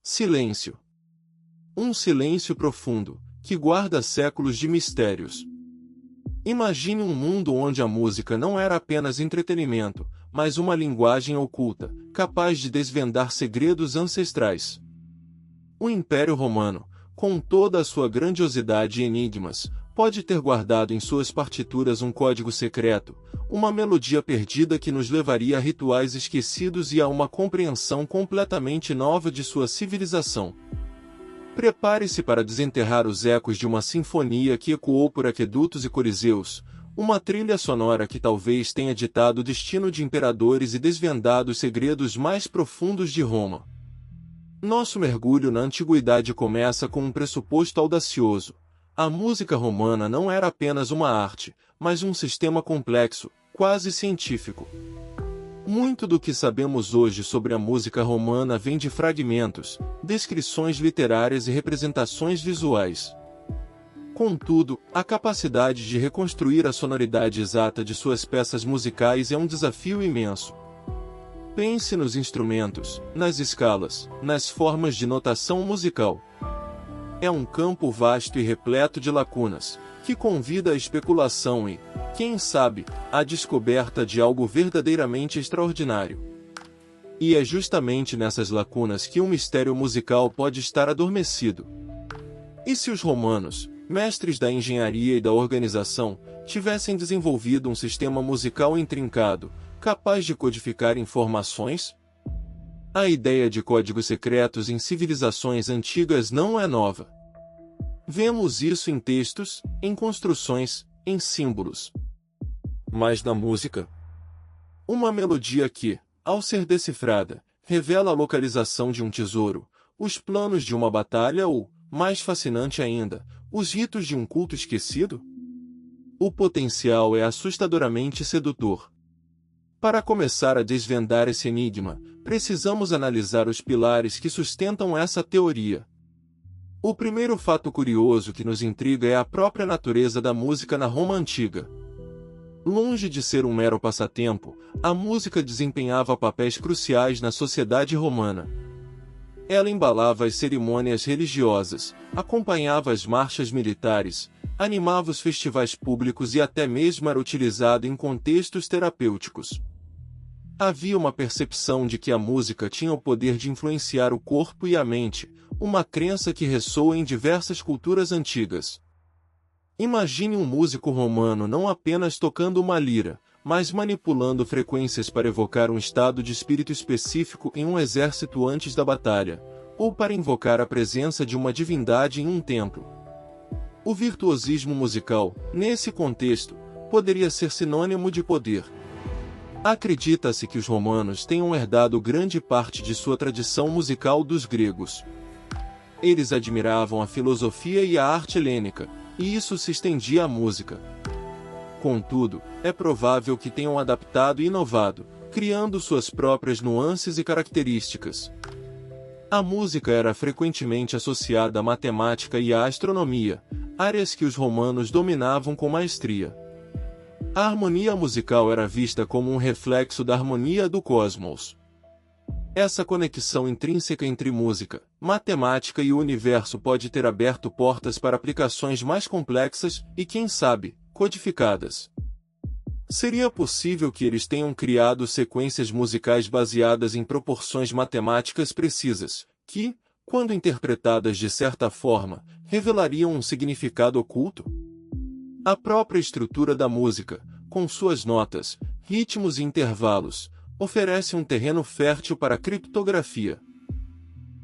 Silêncio. Um silêncio profundo, que guarda séculos de mistérios. Imagine um mundo onde a música não era apenas entretenimento, mas uma linguagem oculta, capaz de desvendar segredos ancestrais. O Império Romano, com toda a sua grandiosidade e enigmas, pode ter guardado em suas partituras um código secreto, uma melodia perdida que nos levaria a rituais esquecidos e a uma compreensão completamente nova de sua civilização. Prepare-se para desenterrar os ecos de uma sinfonia que ecoou por aquedutos e coliseus, uma trilha sonora que talvez tenha ditado o destino de imperadores e desvendado os segredos mais profundos de Roma. Nosso mergulho na antiguidade começa com um pressuposto audacioso. A música romana não era apenas uma arte, mas um sistema complexo, quase científico. Muito do que sabemos hoje sobre a música romana vem de fragmentos, descrições literárias e representações visuais. Contudo, a capacidade de reconstruir a sonoridade exata de suas peças musicais é um desafio imenso. Pense nos instrumentos, nas escalas, nas formas de notação musical. É um campo vasto e repleto de lacunas, que convida à especulação e, quem sabe, à descoberta de algo verdadeiramente extraordinário. E é justamente nessas lacunas que um mistério musical pode estar adormecido. E se os romanos, mestres da engenharia e da organização, tivessem desenvolvido um sistema musical intrincado, capaz de codificar informações? A ideia de códigos secretos em civilizações antigas não é nova. Vemos isso em textos, em construções, em símbolos. Mas na música? Uma melodia que, ao ser decifrada, revela a localização de um tesouro, os planos de uma batalha ou, mais fascinante ainda, os ritos de um culto esquecido? O potencial é assustadoramente sedutor. Para começar a desvendar esse enigma, precisamos analisar os pilares que sustentam essa teoria. O primeiro fato curioso que nos intriga é a própria natureza da música na Roma antiga. Longe de ser um mero passatempo, a música desempenhava papéis cruciais na sociedade romana. Ela embalava as cerimônias religiosas, acompanhava as marchas militares, animava os festivais públicos e até mesmo era utilizada em contextos terapêuticos. Havia uma percepção de que a música tinha o poder de influenciar o corpo e a mente, uma crença que ressoa em diversas culturas antigas. Imagine um músico romano não apenas tocando uma lira, mas manipulando frequências para evocar um estado de espírito específico em um exército antes da batalha, ou para invocar a presença de uma divindade em um templo. O virtuosismo musical, nesse contexto, poderia ser sinônimo de poder. Acredita-se que os romanos tenham herdado grande parte de sua tradição musical dos gregos. Eles admiravam a filosofia e a arte helênica, e isso se estendia à música. Contudo, é provável que tenham adaptado e inovado, criando suas próprias nuances e características. A música era frequentemente associada à matemática e à astronomia, áreas que os romanos dominavam com maestria. A harmonia musical era vista como um reflexo da harmonia do cosmos. Essa conexão intrínseca entre música, matemática e o universo pode ter aberto portas para aplicações mais complexas e, quem sabe, codificadas. Seria possível que eles tenham criado sequências musicais baseadas em proporções matemáticas precisas, que, quando interpretadas de certa forma, revelariam um significado oculto? A própria estrutura da música, com suas notas, ritmos e intervalos, oferece um terreno fértil para a criptografia.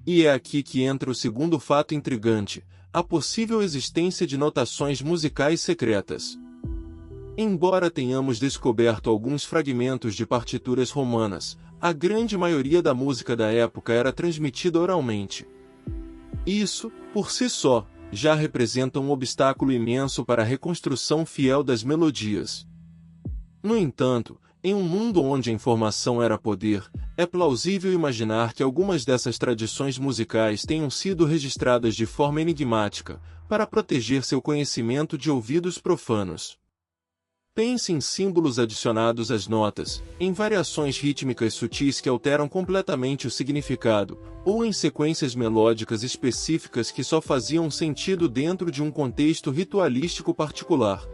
E é aqui que entra o segundo fato intrigante, a possível existência de notações musicais secretas. Embora tenhamos descoberto alguns fragmentos de partituras romanas, a grande maioria da música da época era transmitida oralmente. Isso, por si só, já representa um obstáculo imenso para a reconstrução fiel das melodias. No entanto, em um mundo onde a informação era poder, é plausível imaginar que algumas dessas tradições musicais tenham sido registradas de forma enigmática, para proteger seu conhecimento de ouvidos profanos. Pense em símbolos adicionados às notas, em variações rítmicas sutis que alteram completamente o significado, ou em sequências melódicas específicas que só faziam sentido dentro de um contexto ritualístico particular.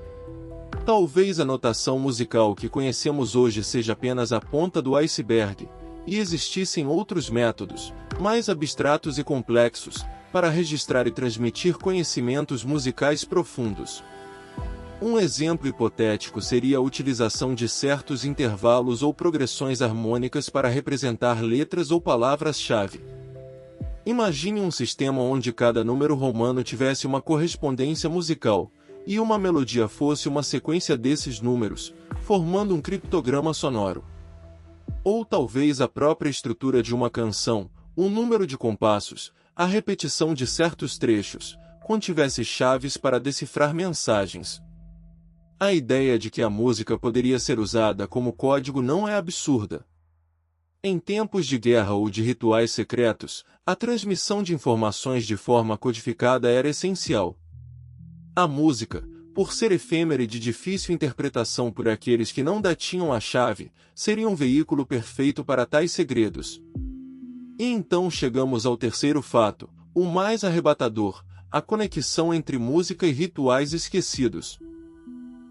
Talvez a notação musical que conhecemos hoje seja apenas a ponta do iceberg, e existissem outros métodos, mais abstratos e complexos, para registrar e transmitir conhecimentos musicais profundos. Um exemplo hipotético seria a utilização de certos intervalos ou progressões harmônicas para representar letras ou palavras-chave. Imagine um sistema onde cada número romano tivesse uma correspondência musical, e uma melodia fosse uma sequência desses números, formando um criptograma sonoro. Ou talvez a própria estrutura de uma canção, um número de compassos, a repetição de certos trechos, contivesse chaves para decifrar mensagens. A ideia de que a música poderia ser usada como código não é absurda. Em tempos de guerra ou de rituais secretos, a transmissão de informações de forma codificada era essencial. A música, por ser efêmera e de difícil interpretação por aqueles que não detinham a chave, seria um veículo perfeito para tais segredos. E então chegamos ao terceiro fato, o mais arrebatador, a conexão entre música e rituais esquecidos.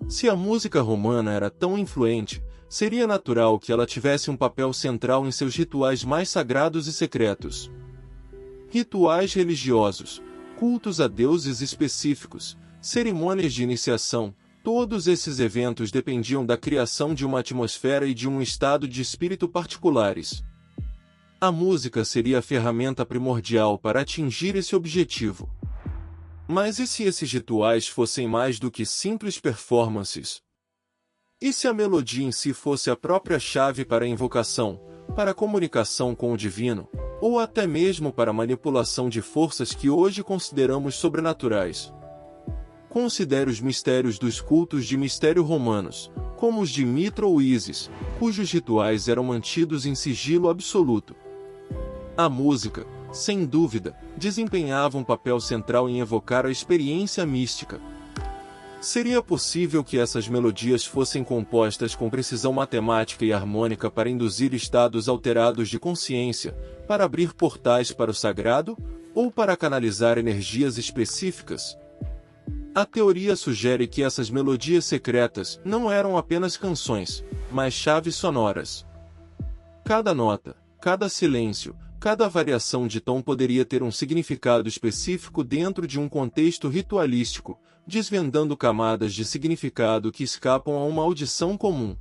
Se a música romana era tão influente, seria natural que ela tivesse um papel central em seus rituais mais sagrados e secretos. Rituais religiosos, cultos a deuses específicos, cerimônias de iniciação, todos esses eventos dependiam da criação de uma atmosfera e de um estado de espírito particulares. A música seria a ferramenta primordial para atingir esse objetivo. Mas e se esses rituais fossem mais do que simples performances? E se a melodia em si fosse a própria chave para a invocação, para a comunicação com o divino, ou até mesmo para a manipulação de forças que hoje consideramos sobrenaturais? Considere os mistérios dos cultos de mistério romanos, como os de Mitra ou Ísis, cujos rituais eram mantidos em sigilo absoluto. A música, sem dúvida, desempenhava um papel central em evocar a experiência mística. Seria possível que essas melodias fossem compostas com precisão matemática e harmônica para induzir estados alterados de consciência, para abrir portais para o sagrado, ou para canalizar energias específicas? A teoria sugere que essas melodias secretas não eram apenas canções, mas chaves sonoras. Cada nota, cada silêncio, cada variação de tom poderia ter um significado específico dentro de um contexto ritualístico, desvendando camadas de significado que escapam a uma audição comum.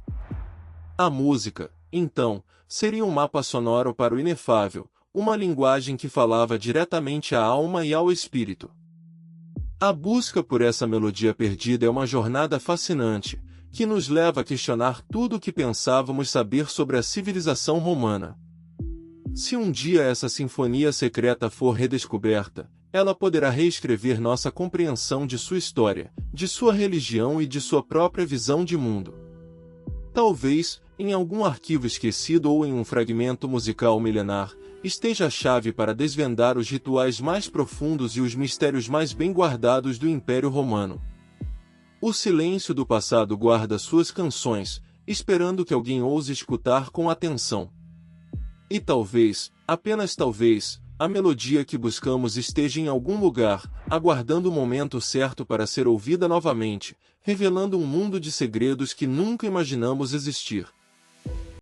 A música, então, seria um mapa sonoro para o inefável, uma linguagem que falava diretamente à alma e ao espírito. A busca por essa melodia perdida é uma jornada fascinante, que nos leva a questionar tudo o que pensávamos saber sobre a civilização romana. Se um dia essa sinfonia secreta for redescoberta, ela poderá reescrever nossa compreensão de sua história, de sua religião e de sua própria visão de mundo. Talvez, em algum arquivo esquecido ou em um fragmento musical milenar, esteja a chave para desvendar os rituais mais profundos e os mistérios mais bem guardados do Império Romano. O silêncio do passado guarda suas canções, esperando que alguém ouse escutar com atenção. E talvez, apenas talvez, a melodia que buscamos esteja em algum lugar, aguardando o momento certo para ser ouvida novamente, revelando um mundo de segredos que nunca imaginamos existir.